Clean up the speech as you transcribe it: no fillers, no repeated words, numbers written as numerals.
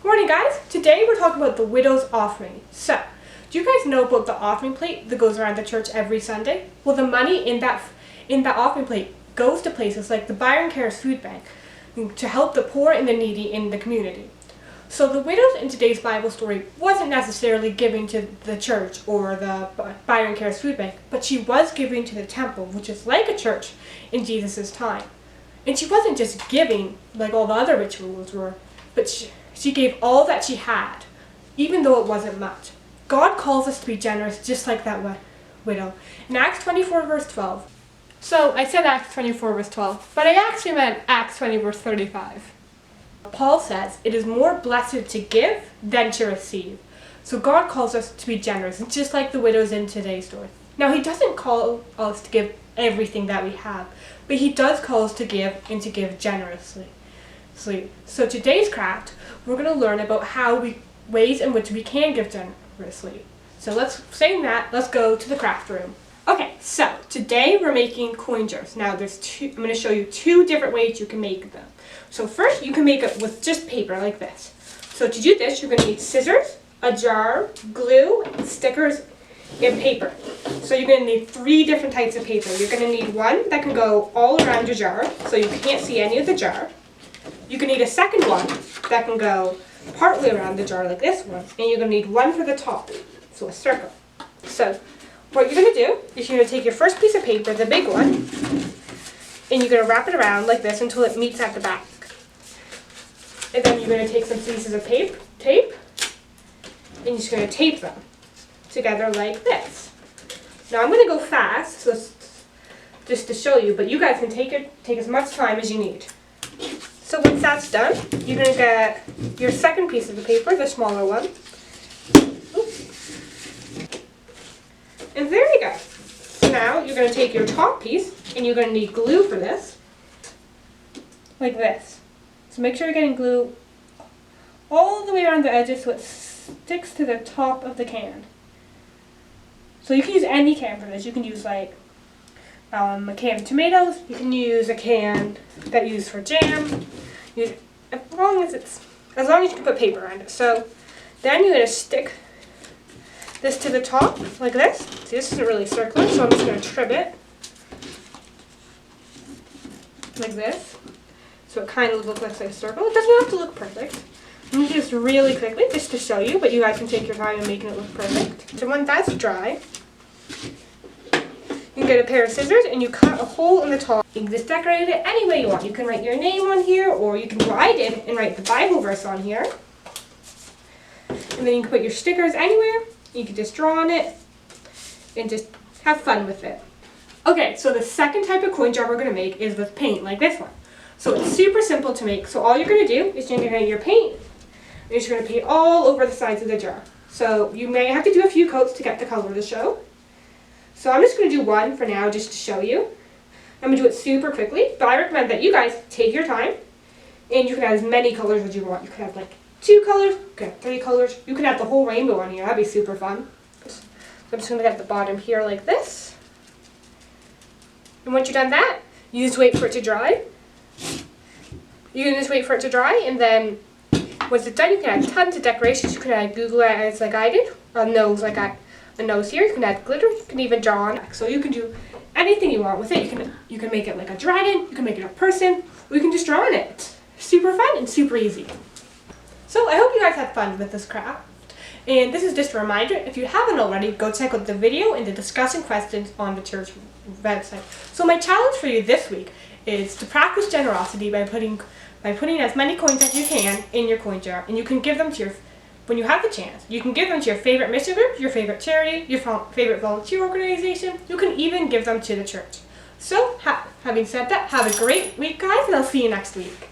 Morning guys! Today we're talking about the widow's offering. So, do you guys know about the offering plate that goes around the church every Sunday? Well, the money in that offering plate goes to places like the Byron Cares Food Bank to help the poor and the needy in the community. So the widows in today's Bible story wasn't necessarily giving to the church or the Byron Cares Food Bank, but she was giving to the temple, which is like a church in Jesus' time. And she wasn't just giving like all the other rituals were, but she gave all that she had, even though it wasn't much. God calls us to be generous just like that widow. In Acts 24 verse 12. So I said Acts 24 verse 12, but I actually meant Acts 20 verse 35. Paul says, it is more blessed to give than to receive. So God calls us to be generous, just like the widows in today's story. Now he doesn't call us to give everything that we have, but he does call us to give and to give generously. So today's craft, we're going to learn about ways in which we can give generously. So let's go to the craft room. Okay, so today we're making coin jars. Now I'm going to show you two different ways you can make them. So first you can make it with just paper like this. So to do this you're going to need scissors, a jar, glue, stickers, and paper. So you're going to need three different types of paper. You're going to need one that can go all around your jar so you can't see any of the jar. You can need a second one that can go partly around the jar like this one, and you're going to need one for the top, so a circle. So what you're going to do is you're going to take your first piece of paper, the big one, and you're going to wrap it around like this until it meets at the back. And then you're going to take some pieces of tape, and you're just going to tape them together like this. Now I'm going to go fast, so just to show you, but you guys can take as much time as you need. So once that's done, you're going to get your second piece of the paper, the smaller one. And there you go. So now you're going to take your top piece, and you're going to need glue for this. Like this. So make sure you're getting glue all the way around the edges so it sticks to the top of the can. So you can use any can for this. You can use like a can of tomatoes. You can use a can that you use for jam. As long as you can put paper around it. So then you're going to stick this to the top like this. See, this isn't really circular, so I'm just going to trim it like this. So it kind of looks like a circle. It doesn't have to look perfect. I'm going to do this really quickly just to show you, but you guys can take your time in making it look perfect. So when that's dry, you can get a pair of scissors and you cut a hole in the top. You can just decorate it any way you want. You can write your name on here, or you can go I did and write the Bible verse on here. And then you can put your stickers anywhere. You can just draw on it and just have fun with it. Okay, so the second type of coin jar we're going to make is with paint, like this one. So it's super simple to make. So all you're going to do is you're going to get your paint, and you're just going to paint all over the sides of the jar. So you may have to do a few coats to get the color to show. So I'm just going to do one for now just to show you. I'm going to do it super quickly, but I recommend that you guys take your time, and you can add as many colors as you want. You can have like 2 colors, you can have 3 colors, you can have the whole rainbow on here. That'd be super fun. So I'm just going to get the bottom here like this. And once you've done that, you just wait for it to dry. You can just wait for it to dry, and then once it's done, you can add tons of decorations. You can add Google eyes like I did, a nose like a nose here. You can add glitter. You can even draw on it. So you can do anything you want with it. You can make it like a dragon. You can make it a person. Or you can just draw on it. It's super fun and super easy. So I hope you guys had fun with this craft. And this is just a reminder, if you haven't already, go check out the video and the discussion questions on the church website. So my challenge for you this week is to practice generosity by putting as many coins as you can in your coin jar, and you can give them to when you have the chance. You can give them to your favorite mission group, your favorite charity, your favorite volunteer organization. You can even give them to the church. So having said that, have a great week guys, and I'll see you next week.